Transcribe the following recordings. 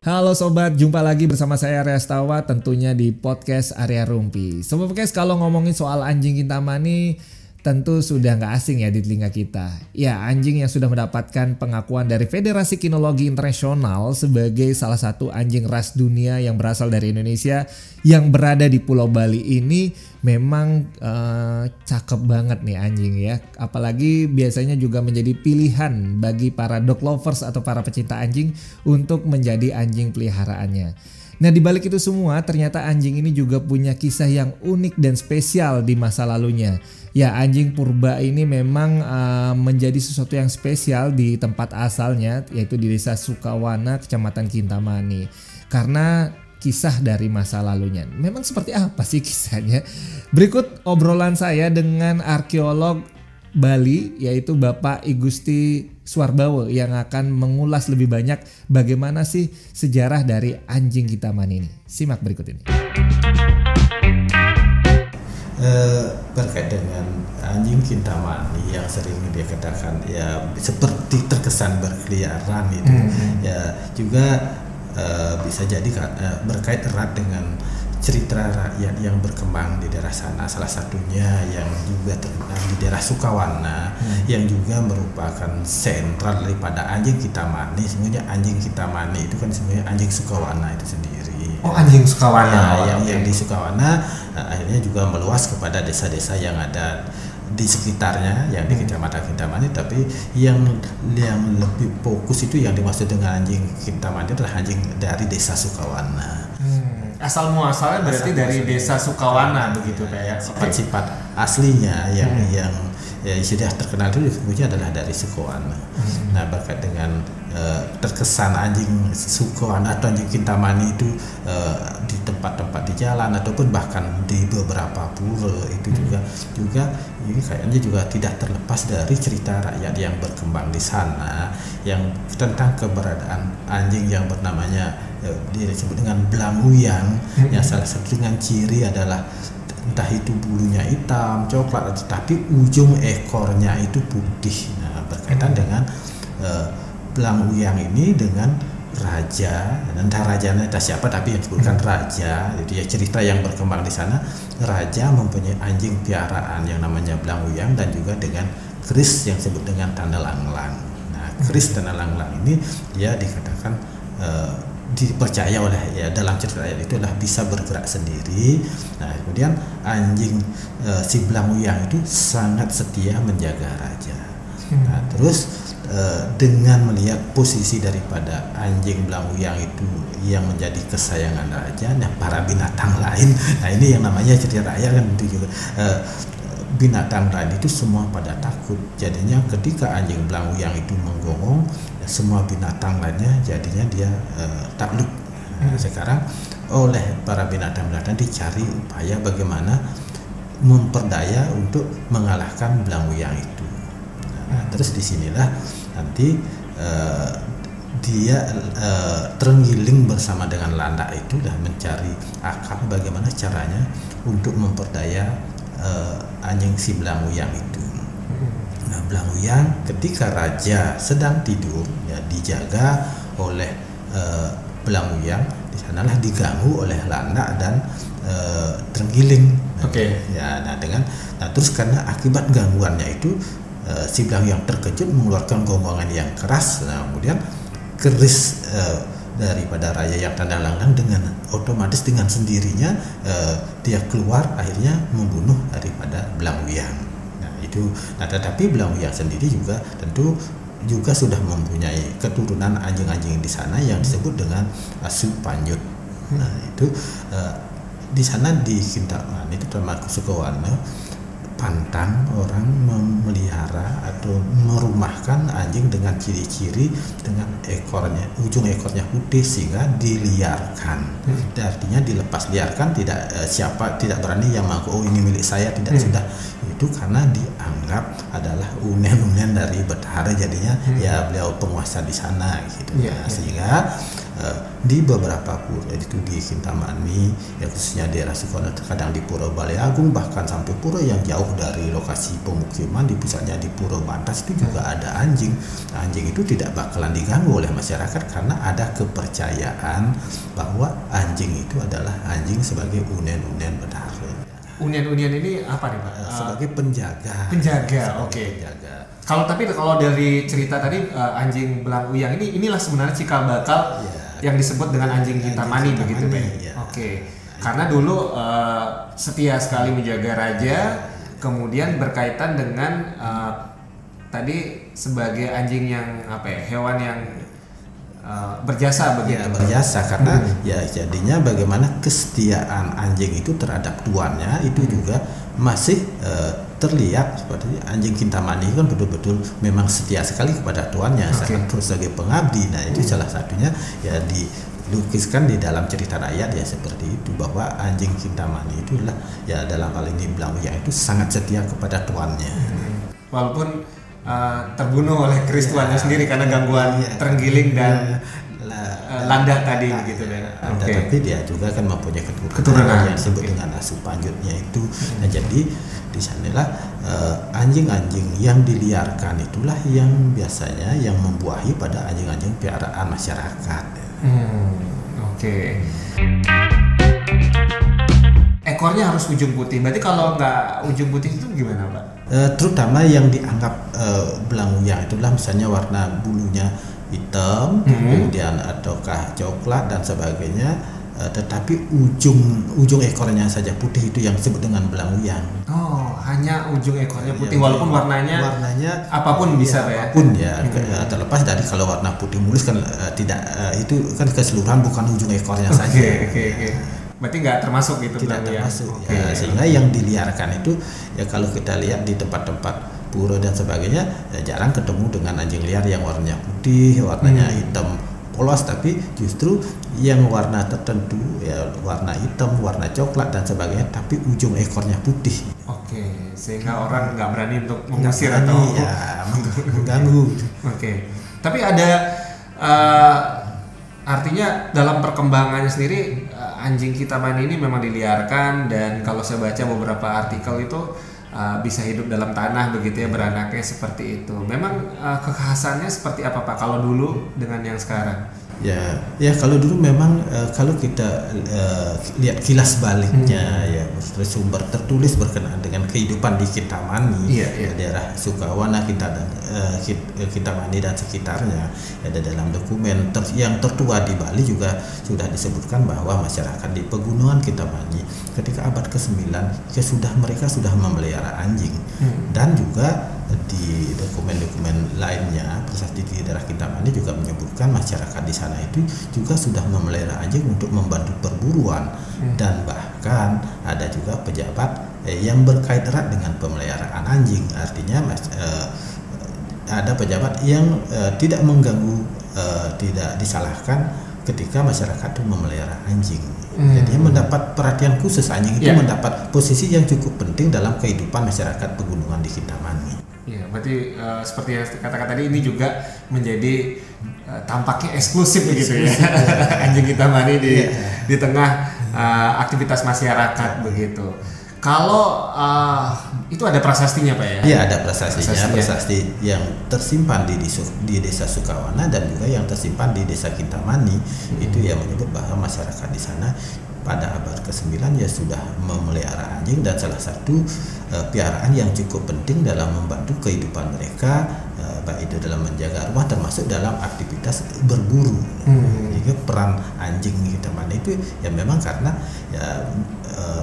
Halo sobat, jumpa lagi bersama saya Arya Setawa tentunya di podcast Arya Rumpi. Sobat podcast, kalau ngomongin soal anjing Kintamani tentu sudah nggak asing ya di telinga kita. Ya, anjing yang sudah mendapatkan pengakuan dari Federasi Kinologi Internasional sebagai salah satu anjing ras dunia yang berasal dari Indonesia yang berada di Pulau Bali ini memang cakep banget nih anjing ya. Apalagi biasanya juga menjadi pilihan bagi para dog lovers atau para pecinta anjing untuk menjadi anjing peliharaannya. Nah, di balik itu semua ternyata anjing ini juga punya kisah yang unik dan spesial di masa lalunya. Ya, anjing purba ini memang menjadi sesuatu yang spesial di tempat asalnya, yaitu di Desa Sukawana, Kecamatan Kintamani. Karena kisah dari masa lalunya. Memang seperti apa sih kisahnya? Berikut obrolan saya dengan arkeolog Bali, yaitu Bapak I Gusti Suwarbawo, yang akan mengulas lebih banyak bagaimana sih sejarah dari anjing Kintamani ini. Simak berikut ini. Berkait dengan anjing Kintamani yang sering dia katakan ya seperti terkesan berkeliaran itu, ya juga bisa jadi berkait erat dengan cerita rakyat yang berkembang di daerah sana. Salah satunya yang juga terkenal di daerah Sukawana, yang juga merupakan sentral daripada anjing Kintamani. Sebenarnya anjing Kintamani itu kan sebenarnya anjing Sukawana itu sendiri. Oh, anjing Sukawana. Ya, yang di Sukawana akhirnya juga meluas kepada desa-desa yang ada di sekitarnya, yang di Kecamatan Kintamani. Tapi yang lebih fokus itu yang dimaksud dengan anjing Kintamani adalah anjing dari desa Sukawana. Asal muasalnya berarti dari desa Sukawana begitu kayak sifat-sifat aslinya yang sudah terkenal itu disebutnya adalah dari Sukawana. Nah, berkait dengan terkesan anjing Sukawana atau anjing Kintamani itu di tempat-tempat di jalan ataupun bahkan di beberapa pura itu juga ini kayaknya juga tidak terlepas dari cerita rakyat yang berkembang di sana yang tentang keberadaan anjing yang bernamanya disebut dengan belanguyang, yang salah satu dengan ciri adalah entah itu bulunya hitam, coklat, tetapi ujung ekornya itu putih. Nah, berkaitan dengan belanguyang ini dengan raja, entah rajanya entah siapa, tapi yang disebutkan raja. Jadi ya cerita yang berkembang di sana, raja mempunyai anjing piaraan yang namanya belanguyang dan juga dengan keris yang disebut dengan tanda langlang. Nah, keris tanda langlang ini dia dikatakan dipercaya oleh dalam cerita itu adalah bisa bergerak sendiri. Nah, kemudian anjing si belanguyang itu sangat setia menjaga raja. Nah, terus dengan melihat posisi daripada anjing belanguyang itu yang menjadi kesayangan raja, nah para binatang lain, nah ini yang namanya cerita rakyat kan itu juga binatang lain itu semua pada takut. Jadinya ketika anjing belanguyang itu menggonggong, semua binatang lainnya jadinya dia takluk. Nah, sekarang oleh para binatang-binatang dicari upaya bagaimana memperdaya untuk mengalahkan belanguyang itu. Nah, terus disinilah nanti dia terenggiling bersama dengan landak itu dah mencari akal bagaimana caranya untuk memperdaya anjing si belanguyang itu. Nah, belanguyang ketika raja sedang tidur ya dijaga oleh belanguyang, di sanalah diganggu oleh landak dan terenggiling. Ya, terus karena akibat gangguannya itu si belanguyang terkejut mengeluarkan gonggongan yang keras. Nah, kemudian keris daripada raja yang tanda langlang dengan otomatis dengan sendirinya dia keluar akhirnya membunuh daripada belanguyang. Nah, tetapi belanguyang sendiri juga tentu juga sudah mempunyai keturunan anjing-anjing di sana yang disebut dengan Supanyut. Nah, itu di sana di Kintamani itu termasuk Sukawana pantang orang memelihara atau merumahkan anjing dengan ciri-ciri dengan ujung ekornya putih sehingga diliarkan. Artinya dilepas liarkan, tidak berani yang mengaku ini milik saya, tidak sudah itu karena dianggap adalah unen-unen dari betara, jadinya ya beliau penguasa di sana gitu. Sehingga di beberapa pura itu di Kintamani, ya khususnya daerah Sukowana, terkadang di Pura Balai Agung, bahkan sampai pura yang jauh dari lokasi pemukiman di pusatnya di Pura Bantas itu juga ada anjing. Nah, anjing itu tidak bakalan diganggu oleh masyarakat karena ada kepercayaan bahwa anjing itu adalah anjing sebagai unen-unen berharga. Unen-unen ini apa nih Pak? Sebagai penjaga. Penjaga, oke. Penjaga. Kalau dari cerita tadi anjing belang uyang inilah sebenarnya cikal bakal yang disebut dengan anjing Kintamani begitu Pak. Ya. Oke. Karena dulu setia sekali menjaga raja, kemudian berkaitan dengan tadi sebagai anjing yang hewan yang berjasa begitu. Ya, berjasa karena ya jadinya bagaimana kesetiaan anjing itu terhadap tuannya itu juga masih terlihat seperti anjing Kintamani kan betul-betul memang setia sekali kepada tuannya, sangat terus sebagai pengabdi. Nah itu salah satunya ya dilukiskan di dalam cerita rakyat ya seperti itu, bahwa anjing Kintamani itulah ya dalam hal ini belang uyang itu sangat setia kepada tuannya. Walaupun terbunuh oleh keris tuannya sendiri karena gangguan terenggiling dan landak tadi begitu kan. Tapi dia juga kan mempunyai keturunan yang disebut dengan asuh panjutnya itu. Nah jadi di sanalah anjing-anjing yang diliarkan itulah yang biasanya yang membuahi pada anjing-anjing piaraan masyarakat. Ekornya harus ujung putih. Berarti kalau nggak ujung putih itu gimana Pak? Terutama yang dianggap belang uyang itulah misalnya warna bulunya hitam, kemudian ataukah coklat dan sebagainya, tetapi ujung ekornya saja putih, itu yang disebut dengan belang uyang. Oh, hanya ujung ekornya putih walaupun warnanya apapun bisa ya. Apapun ya, terlepas dari kalau warna putih mulus kan tidak itu kan keseluruhan, bukan ujung ekornya saja. Berarti nggak termasuk itu tidak termasuk ya. Sehingga yang diliarkan itu ya kalau kita lihat di tempat-tempat pura dan sebagainya ya jarang ketemu dengan anjing liar yang warnanya putih, warnanya hitam polos, tapi justru yang warna tertentu ya warna hitam, warna coklat dan sebagainya, tapi ujung ekornya putih. Sehingga orang nggak berani untuk mengusir atau mengganggu. Tapi ada artinya dalam perkembangannya sendiri anjing Kintamani ini memang diliarkan, dan kalau saya baca beberapa artikel itu bisa hidup dalam tanah begitu ya, beranaknya seperti itu. Memang kekhasannya seperti apa Pak kalau dulu dengan yang sekarang? Ya kalau dulu memang kalau kita lihat kilas baliknya ya sumber tertulis berkenaan dengan kehidupan di Kintamani, daerah Sukowana, Kintamani dan sekitarnya, ada dalam dokumen yang tertua di Bali juga sudah disebutkan bahwa masyarakat di pegunungan Kintamani ketika abad ke-9 mereka sudah memelihara anjing, dan juga di dokumen-dokumen lainnya prasasti di daerah Kintamani juga menyebutkan masyarakat di sana itu juga sudah memelihara anjing untuk membantu perburuan, dan bahkan ada juga pejabat yang berkait erat dengan pemeliharaan anjing. Artinya ada pejabat yang tidak mengganggu, tidak disalahkan ketika masyarakat itu memelihara anjing. Jadi mendapat perhatian khusus, anjing itu mendapat posisi yang cukup penting dalam kehidupan masyarakat pegunungan di Kintamani. Ya, berarti seperti yang kata-kata tadi ini juga menjadi tampaknya eksklusif begitu ya. Anjing Kintamani di tengah aktivitas masyarakat begitu. Kalau itu ada prasastinya Pak ya? Iya, ada prasastinya. Prasasti yang tersimpan di desa Sukowana dan juga yang tersimpan di desa Kintamani itu yang menyebut bahwa masyarakat di sana pada abad ke-9 ya sudah memelihara anjing, dan salah satu piaraan yang cukup penting dalam membantu kehidupan mereka, baik itu dalam menjaga rumah termasuk dalam aktivitas berburu. Jadi peran anjing Kintamani itu ya memang karena ya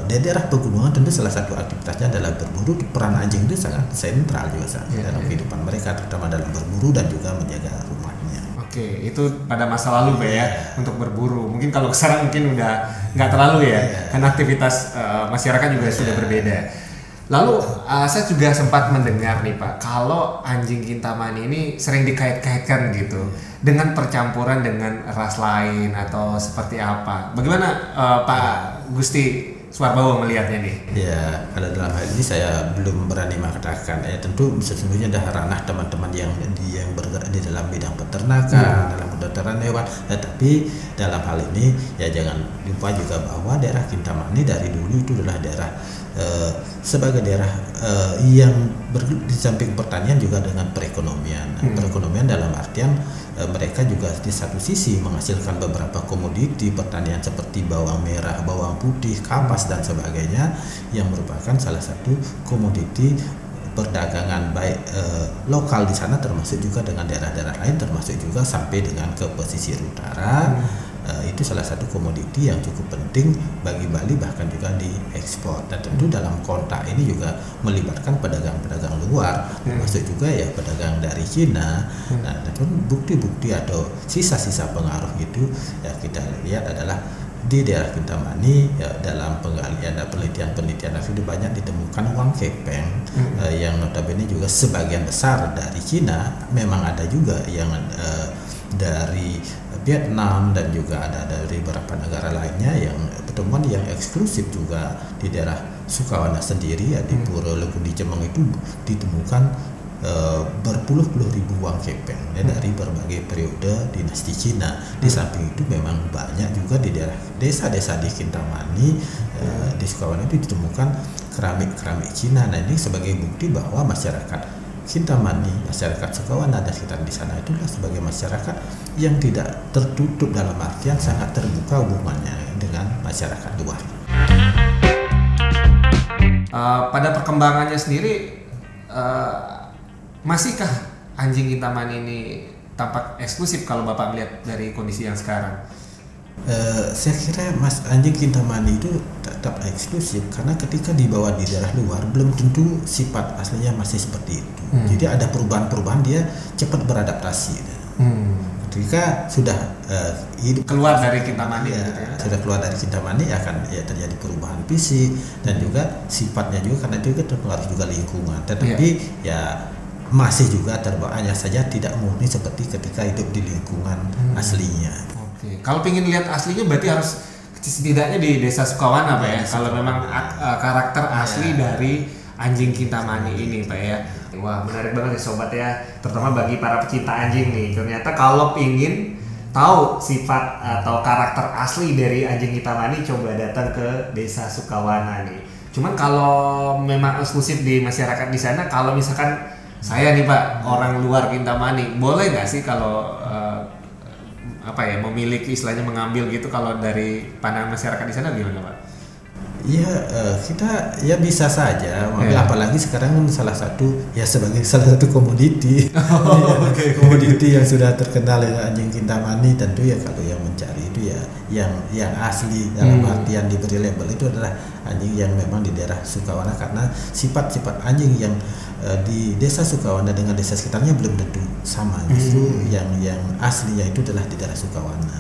di daerah pegunungan tentu salah satu aktivitasnya adalah berburu. Peran anjing itu sangat sentral juga dalam kehidupan mereka, terutama dalam berburu dan juga menjaga rumahnya. Itu pada masa lalu Pak ya, untuk berburu. Mungkin kalau sekarang mungkin udah nggak terlalu ya, karena aktivitas masyarakat juga sudah berbeda. Lalu saya juga sempat mendengar nih Pak, kalau anjing Kintamani ini sering dikait-kaitkan gitu dengan percampuran dengan ras lain atau seperti apa. Bagaimana Pak Gusti Suwarbawa melihatnya nih? Ya, kalau dalam hal ini saya belum berani mengatakan. Tentu sesungguhnya ada ranah teman-teman yang bergerak di dalam bidang peternakan, dalam kedokteran hewan. Tapi dalam hal ini ya jangan lupa juga bahwa daerah Kintamani dari dulu itu adalah daerah sebagai daerah yang di samping pertanian juga dengan perekonomian. Perekonomian dalam artian mereka juga di satu sisi menghasilkan beberapa komoditi pertanian seperti bawang merah, bawang putih, kapas dan sebagainya yang merupakan salah satu komoditi perdagangan baik lokal di sana, termasuk juga dengan daerah-daerah lain, termasuk juga sampai dengan ke pesisir utara. Itu salah satu komoditi yang cukup penting bagi Bali, bahkan juga diekspor. Dan tentu dalam kontrak ini juga melibatkan pedagang-pedagang luar, termasuk juga ya pedagang dari Cina. Nah, dan bukti-bukti atau sisa-sisa pengaruh itu ya kita lihat adalah di daerah Kintamani ya, dalam penggalian dan penelitian itu banyak ditemukan uang kepeng yang notabene juga sebagian besar dari Cina. Memang ada juga yang dari Vietnam dan juga ada dari beberapa negara lainnya yang pertemuan yang eksklusif juga di daerah Sukawana sendiri ya, di Pura Leguni Cemeng itu ditemukan berpuluh-puluh ribu uang kepeng ya, dari berbagai periode dinasti Cina. Di samping itu memang banyak juga di daerah desa-desa di Kintamani di Sukawana itu ditemukan keramik Cina. Nah, ini sebagai bukti bahwa masyarakat Kintamani, masyarakat Sukawana dan sekitar di sana itulah sebagai masyarakat yang tidak tertutup, dalam artian sangat terbuka hubungannya dengan masyarakat luar. Pada perkembangannya sendiri, masihkah anjing Kintamani ini tampak eksklusif kalau Bapak melihat dari kondisi yang sekarang? Saya kira anjing Kintamani itu tetap eksklusif karena ketika dibawa di daerah luar belum tentu sifat aslinya masih seperti itu. Jadi ada perubahan-perubahan, dia cepat beradaptasi. Ketika sudah hidup keluar dari Kintamani, sudah keluar dari Kintamani akan ya terjadi perubahan fisik dan juga sifatnya juga, karena itu terpengaruh juga lingkungan. Tetapi ya masih juga terbawa, hanya saja tidak murni seperti ketika hidup di lingkungan aslinya. Oke. Kalau ingin lihat aslinya berarti harus setidaknya di Desa Sukawana, Pak ya. Kalau memang karakter asli dari anjing Kintamani ini, Pak ya. Wah, menarik banget ya sobat ya, terutama bagi para pecinta anjing nih. Ternyata kalau ingin tahu sifat atau karakter asli dari anjing Kintamani, coba datang ke Desa Sukawana nih. Cuman kalau memang eksklusif di masyarakat di sana, kalau misalkan saya nih Pak, orang luar Kintamani, boleh nggak sih kalau memiliki istilahnya mengambil gitu kalau dari pandangan masyarakat di sana gimana Pak? Ya kita ya bisa saja, apalagi sekarang kan sebagai salah satu komoditi, komoditi yang sudah terkenal ya, anjing Kintamani. Tentu ya kalau yang mencari itu ya yang asli, dalam artian diberi label itu adalah anjing yang memang di daerah Sukawana, karena sifat-sifat anjing yang di Desa Sukawana dengan desa sekitarnya belum tentu sama. Justru yang aslinya itu adalah di daerah Sukawana.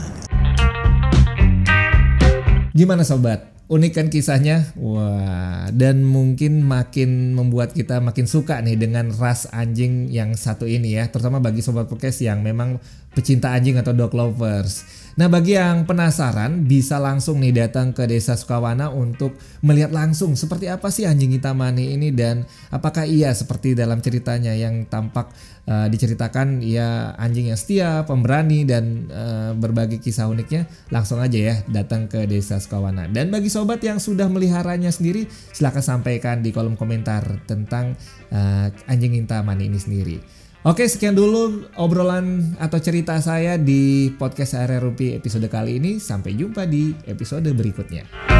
Gimana sobat? Unik kan kisahnya? Wah, dan mungkin makin membuat kita makin suka nih dengan ras anjing yang satu ini ya, terutama bagi sobat podcast yang memang pecinta anjing atau dog lovers. Nah, bagi yang penasaran bisa langsung nih datang ke Desa Sukawana untuk melihat langsung seperti apa sih anjing Kintamani ini, dan apakah iya seperti dalam ceritanya yang tampak diceritakan ya, anjing yang setia, pemberani, dan berbagai kisah uniknya. Langsung aja ya datang ke Desa Sukawana. Dan bagi sobat yang sudah meliharanya sendiri, silakan sampaikan di kolom komentar tentang anjing Kintamani ini sendiri. Oke, sekian dulu obrolan atau cerita saya di podcast Area Rumpi episode kali ini. Sampai jumpa di episode berikutnya.